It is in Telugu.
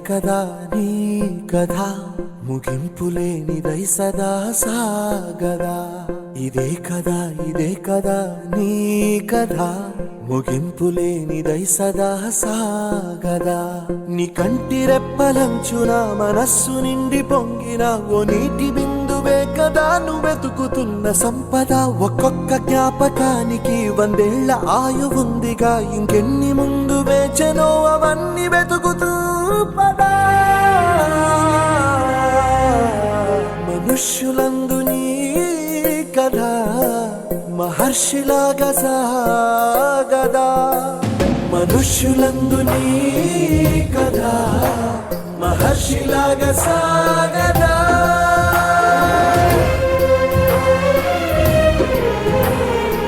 కదా నీ కథ ముగింపులేనిదై సదా సాగదా ఇదే కదా నీ కథ ముగింపులేనిదై సదా సాగదా నీ కంటి రెప్పలంచున మనస్సు నిండి పొంగిన ఓ నీటి బిందువే కదా నువ్వెతుకుతున్న సంపద ఒక్కొక్క జ్ఞాపకానికి 100 ఏళ్ల ఆయువుందిగా ఇంకెన్ని ముందు వేచెనో అవన్నీ వెతుకుతూ పదా మనుష్యులందు నీ కథ మహర్షిలాగా సాగదా మనుష్యులందు నీ కథ మహర్షిలాగా సాగదా